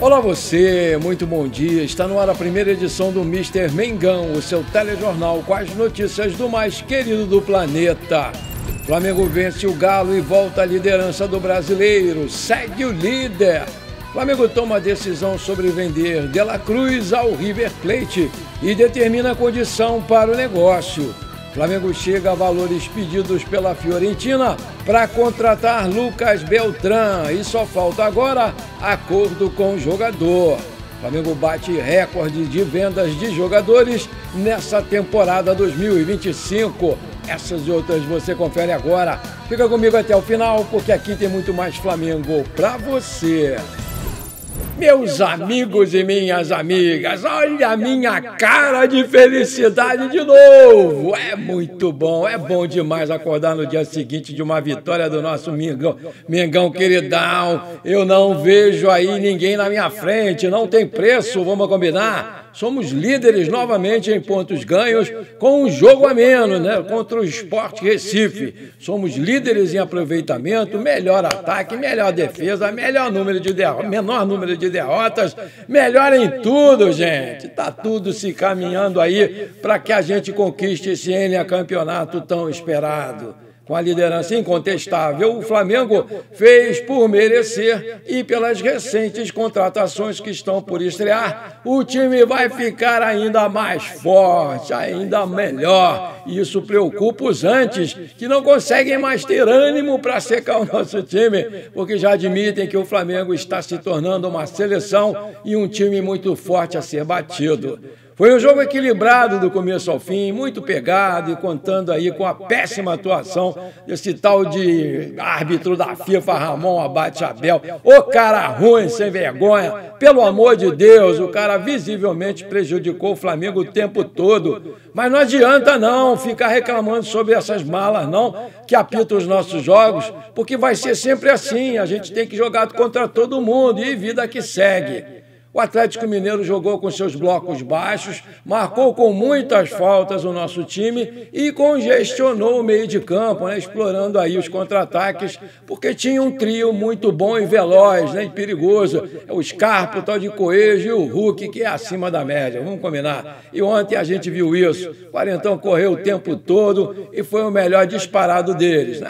Olá você, muito bom dia. Está no ar a primeira edição do Mister Mengão, o seu telejornal com as notícias do mais querido do planeta. Flamengo vence o Galo e volta à liderança do Brasileiro, segue o líder. Flamengo toma a decisão sobre vender De La Cruz ao River Plate e determina a condição para o negócio. Flamengo chega a valores pedidos pela Fiorentina para contratar Lucas Beltrán e só falta agora acordo com o jogador. Flamengo bate recorde de vendas de jogadores nessa temporada 2025. Essas e outras você confere agora. Fica comigo até o final, porque aqui tem muito mais Flamengo para você. Meus amigos e minhas amigas, olha a minha cara de felicidade de novo. É muito bom, é bom demais acordar no dia seguinte de uma vitória do nosso Mengão queridão. Eu não vejo aí ninguém na minha frente, não tem preço, vamos combinar? Somos líderes novamente em pontos ganhos, com um jogo a menos, né? Contra o Sport Recife. Somos líderes em aproveitamento, melhor ataque, melhor defesa, menor número de derrotas, melhor em tudo, gente. Tá tudo se caminhando aí para que a gente conquiste esse campeonato tão esperado. Com a liderança incontestável, o Flamengo fez por merecer e pelas recentes contratações que estão por estrear, o time vai ficar ainda mais forte, ainda melhor. E isso preocupa os antes, que não conseguem mais ter ânimo para secar o nosso time, porque já admitem que o Flamengo está se tornando uma seleção e um time muito forte a ser batido. Foi um jogo equilibrado do começo ao fim, muito pegado e contando aí com a péssima atuação desse tal de árbitro da FIFA, Ramon Abate Abel. O cara ruim, sem vergonha, pelo amor de Deus, o cara visivelmente prejudicou o Flamengo o tempo todo. Mas não adianta não ficar reclamando sobre essas malas não, que apitam os nossos jogos, porque vai ser sempre assim, a gente tem que jogar contra todo mundo e vida que segue. O Atlético Mineiro jogou com seus blocos baixos, marcou com muitas faltas o nosso time e congestionou o meio de campo, né, explorando aí os contra-ataques, porque tinha um trio muito bom e veloz, né, e perigoso. O Scarpa, o tal de Coelho e o Hulk, que é acima da média, vamos combinar. E ontem a gente viu isso. O Quarentão correu o tempo todo e foi o melhor disparado deles.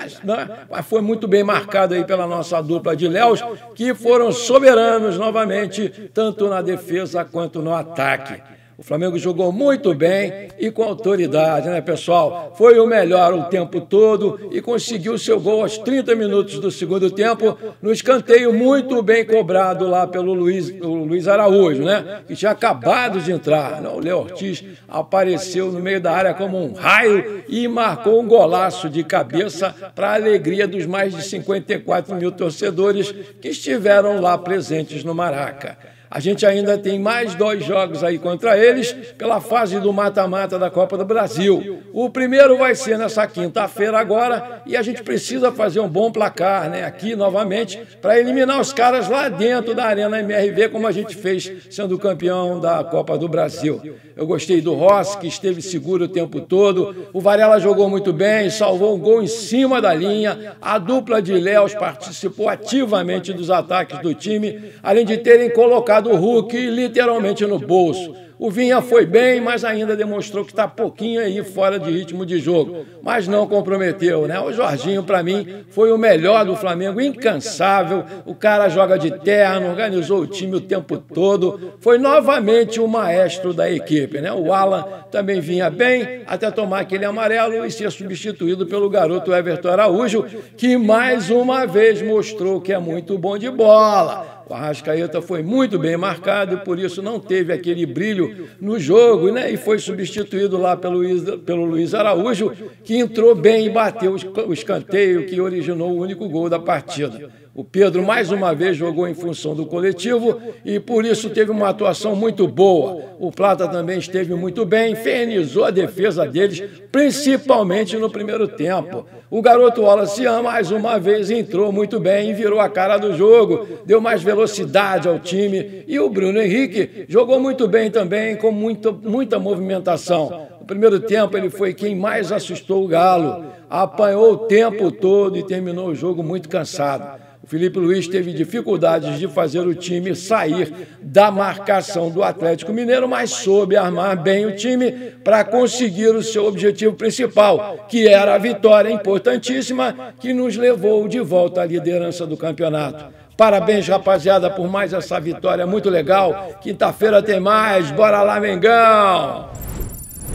Mas foi muito bem marcado aí pela nossa dupla de Léus, que foram soberanos novamente, tanto na defesa quanto no ataque. O Flamengo jogou muito bem e com autoridade, né, pessoal? Foi o melhor o tempo todo e conseguiu seu gol aos 30 minutos do segundo tempo, no escanteio muito bem cobrado lá pelo Luiz Araújo, né? Que tinha acabado de entrar. O Léo Ortiz apareceu no meio da área como um raio e marcou um golaço de cabeça para a alegria dos mais de 54 mil torcedores que estiveram lá presentes no Maraca. A gente ainda tem mais 2 jogos aí contra eles pela fase do mata-mata da Copa do Brasil. O primeiro vai ser nessa quinta-feira agora e a gente precisa fazer um bom placar, né, aqui novamente para eliminar os caras lá dentro da Arena MRV, como a gente fez sendo campeão da Copa do Brasil. Eu gostei do Rossi, que esteve seguro o tempo todo. O Varela jogou muito bem, salvou um gol em cima da linha. A dupla de Léus participou ativamente dos ataques do time, além de terem colocado o Hulk literalmente no bolso. O Vinha foi bem, mas ainda demonstrou que está pouquinho aí fora de ritmo de jogo. Mas não comprometeu, né? O Jorginho, para mim, foi o melhor do Flamengo, incansável. O cara joga de terno, organizou o time o tempo todo. Foi novamente o maestro da equipe, né? O Alan também vinha bem, até tomar aquele amarelo e ser substituído pelo garoto Everton Araújo, que mais uma vez mostrou que é muito bom de bola. O Arrascaeta foi muito bem marcado e por isso não teve aquele brilho no jogo, né? E foi substituído lá pelo Luiz Araújo, que entrou bem e bateu o escanteio que originou o único gol da partida. O Pedro, mais uma vez, jogou em função do coletivo e, por isso, teve uma atuação muito boa. O Plata também esteve muito bem, infernizou a defesa deles, principalmente no primeiro tempo. O garoto Wallace, mais uma vez, entrou muito bem e virou a cara do jogo, deu mais velocidade ao time. E o Bruno Henrique jogou muito bem também, com muita movimentação. No primeiro tempo, ele foi quem mais assustou o Galo. Apanhou o tempo todo e terminou o jogo muito cansado. O Felipe Luiz teve dificuldades de fazer o time sair da marcação do Atlético Mineiro, mas soube armar bem o time para conseguir o seu objetivo principal, que era a vitória importantíssima que nos levou de volta à liderança do campeonato. Parabéns, rapaziada, por mais essa vitória muito legal. Quinta-feira tem mais. Bora lá, Mengão!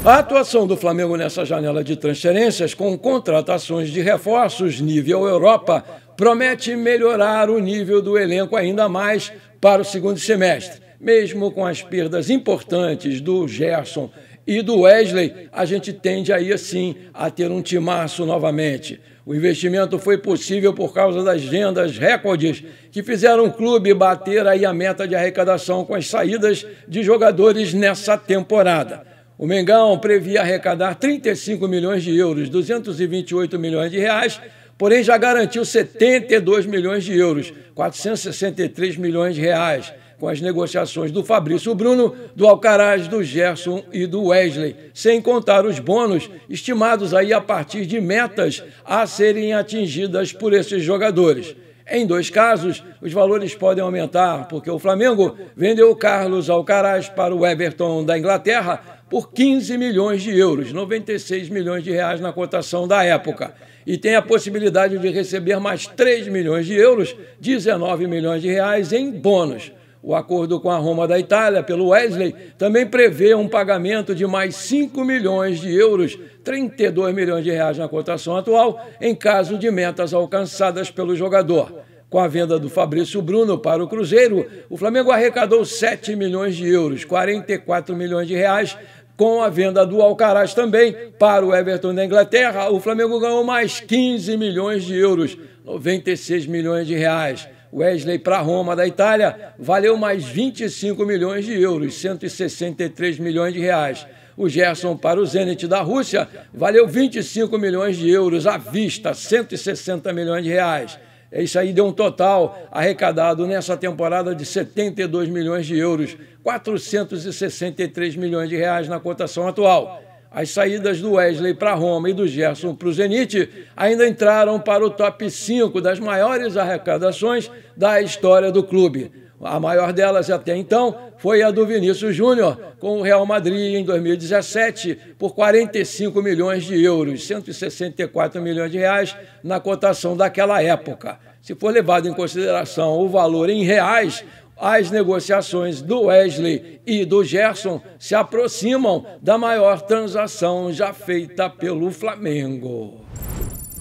A atuação do Flamengo nessa janela de transferências, com contratações de reforços nível Europa, promete melhorar o nível do elenco ainda mais para o segundo semestre. Mesmo com as perdas importantes do Gerson e do Wesley, a gente tende aí, assim, a ter um timaço novamente. O investimento foi possível por causa das vendas recordes que fizeram o clube bater aí a meta de arrecadação com as saídas de jogadores nessa temporada. O Mengão previa arrecadar 35 milhões de euros, 228 milhões de reais, porém já garantiu 72 milhões de euros, 463 milhões de reais, com as negociações do Fabrício Bruno, do Alcaraz, do Gerson e do Wesley, sem contar os bônus estimados aí a partir de metas a serem atingidas por esses jogadores. Em 2 casos, os valores podem aumentar, porque o Flamengo vendeu o Carlos Alcaraz para o Everton da Inglaterra por 15 milhões de euros, 96 milhões de reais na cotação da época. E tem a possibilidade de receber mais 3 milhões de euros, 19 milhões de reais em bônus. O acordo com a Roma da Itália, pelo Wesley, também prevê um pagamento de mais 5 milhões de euros, 32 milhões de reais na cotação atual, em caso de metas alcançadas pelo jogador. Com a venda do Fabrício Bruno para o Cruzeiro, o Flamengo arrecadou 7 milhões de euros, 44 milhões de reais. Com a venda do Alcaraz também para o Everton da Inglaterra, o Flamengo ganhou mais 15 milhões de euros, 96 milhões de reais. Wesley para a Roma da Itália valeu mais 25 milhões de euros, 163 milhões de reais. O Gerson para o Zenit da Rússia valeu 25 milhões de euros à vista, 160 milhões de reais. Isso aí deu um total arrecadado nessa temporada de 72 milhões de euros, 463 milhões de reais na cotação atual. As saídas do Wesley para Roma e do Gerson para o Zenit ainda entraram para o top 5 das maiores arrecadações da história do clube. A maior delas até então foi a do Vinícius Júnior, com o Real Madrid em 2017, por 45 milhões de euros, 164 milhões de reais na cotação daquela época. Se for levado em consideração o valor em reais, as negociações do Wesley e do Gerson se aproximam da maior transação já feita pelo Flamengo.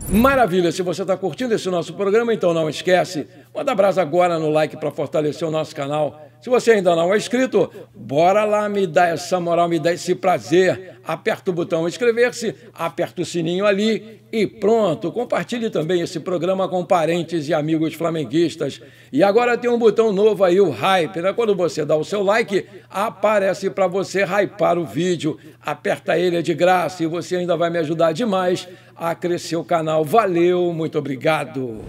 Maravilha! Se você está curtindo esse nosso programa, então não esquece, manda brasa agora no like para fortalecer o nosso canal. Se você ainda não é inscrito, bora lá me dar essa moral, me dar esse prazer. Aperta o botão inscrever-se, aperta o sininho ali e pronto. Compartilhe também esse programa com parentes e amigos flamenguistas. E agora tem um botão novo aí, o hype, né? Quando você dá o seu like, aparece para você hypar o vídeo. Aperta ele, é de graça e você ainda vai me ajudar demais a crescer o canal. Valeu, muito obrigado.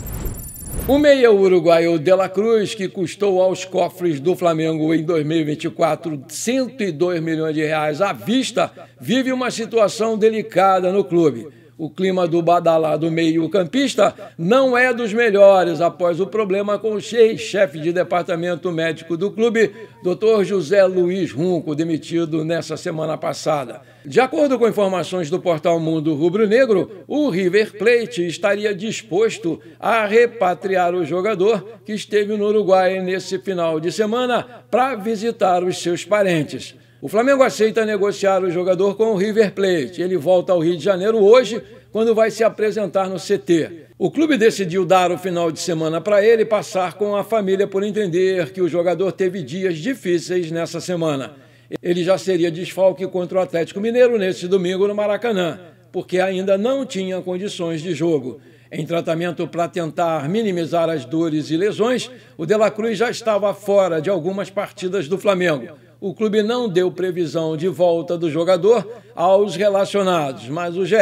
O meia uruguaio De La Cruz, que custou aos cofres do Flamengo em 2024 102 milhões de reais à vista, vive uma situação delicada no clube. O clima do badalado meio-campista não é dos melhores após o problema com o chefe de departamento médico do clube, Dr. José Luiz Runco, demitido nessa semana passada. De acordo com informações do portal Mundo Rubro-Negro, o River Plate estaria disposto a repatriar o jogador que esteve no Uruguai nesse final de semana para visitar os seus parentes. O Flamengo aceita negociar o jogador com o River Plate. Ele volta ao Rio de Janeiro hoje, quando vai se apresentar no CT. O clube decidiu dar o final de semana para ele passar com a família por entender que o jogador teve dias difíceis nessa semana. Ele já seria desfalque contra o Atlético Mineiro neste domingo no Maracanã, porque ainda não tinha condições de jogo. Em tratamento para tentar minimizar as dores e lesões, o De La Cruz já estava fora de algumas partidas do Flamengo. O clube não deu previsão de volta do jogador aos relacionados, mas o GE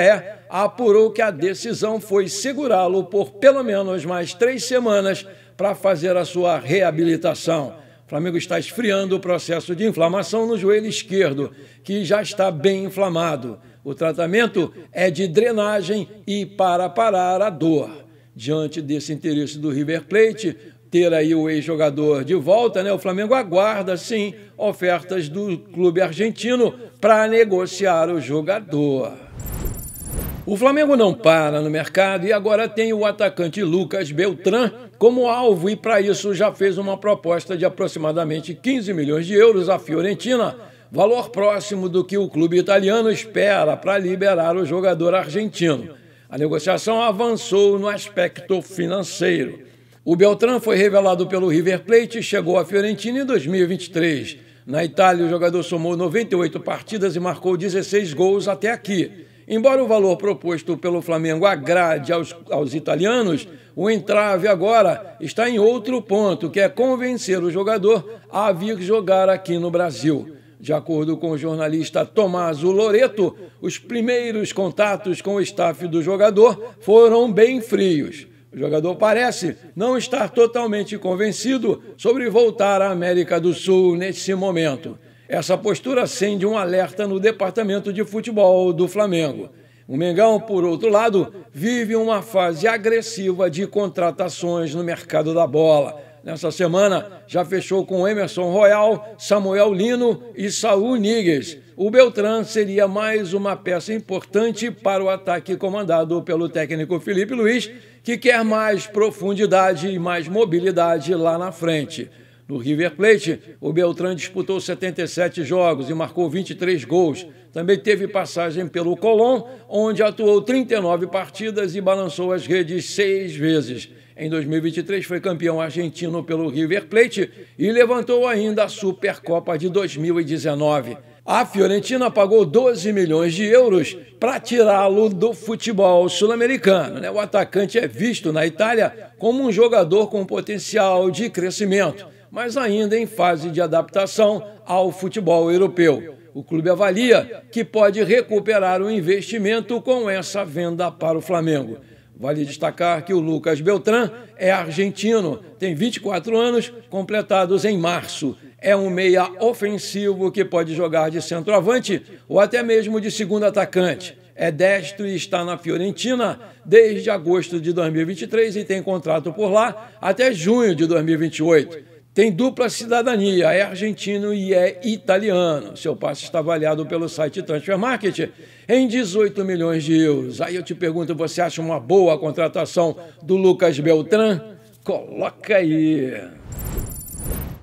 apurou que a decisão foi segurá-lo por pelo menos mais 3 semanas para fazer a sua reabilitação. O Flamengo está esfriando o processo de inflamação no joelho esquerdo, que já está bem inflamado. O tratamento é de drenagem e para parar a dor. Diante desse interesse do River Plate, ter aí o ex-jogador de volta, o Flamengo aguarda, sim, ofertas do clube argentino para negociar o jogador. O Flamengo não para no mercado e agora tem o atacante Lucas Beltrán como alvo e, para isso, já fez uma proposta de aproximadamente 15 milhões de euros à Fiorentina, valor próximo do que o clube italiano espera para liberar o jogador argentino. A negociação avançou no aspecto financeiro. O Beltrán foi revelado pelo River Plate e chegou à Fiorentina em 2023. Na Itália, o jogador somou 98 partidas e marcou 16 gols até aqui. Embora o valor proposto pelo Flamengo agrade aos italianos, o entrave agora está em outro ponto, que é convencer o jogador a vir jogar aqui no Brasil. De acordo com o jornalista Tommaso Loreto, os primeiros contatos com o staff do jogador foram bem frios. O jogador parece não estar totalmente convencido sobre voltar à América do Sul nesse momento. Essa postura acende um alerta no departamento de futebol do Flamengo. O Mengão, por outro lado, vive uma fase agressiva de contratações no mercado da bola. Nessa semana, já fechou com Emerson Royal, Samuel Lino e Saúl Ñíguez. O Beltrán seria mais uma peça importante para o ataque comandado pelo técnico Felipe Luiz, que quer mais profundidade e mais mobilidade lá na frente. No River Plate, o Beltrán disputou 77 jogos e marcou 23 gols. Também teve passagem pelo Colón, onde atuou 39 partidas e balançou as redes 6 vezes. Em 2023 foi campeão argentino pelo River Plate e levantou ainda a Supercopa de 2019. A Fiorentina pagou 12 milhões de euros para tirá-lo do futebol sul-americano. O atacante é visto na Itália como um jogador com potencial de crescimento, mas ainda em fase de adaptação ao futebol europeu. O clube avalia que pode recuperar o investimento com essa venda para o Flamengo. Vale destacar que o Lucas Beltrán é argentino, tem 24 anos, completados em março. É um meia ofensivo que pode jogar de centroavante ou até mesmo de segundo atacante. É destro e está na Fiorentina desde agosto de 2023 e tem contrato por lá até junho de 2028. Tem dupla cidadania, é argentino e é italiano. Seu passe está avaliado pelo site Transfer Market em 18 milhões de euros. Aí eu te pergunto, você acha uma boa contratação do Lucas Beltrán? Coloca aí.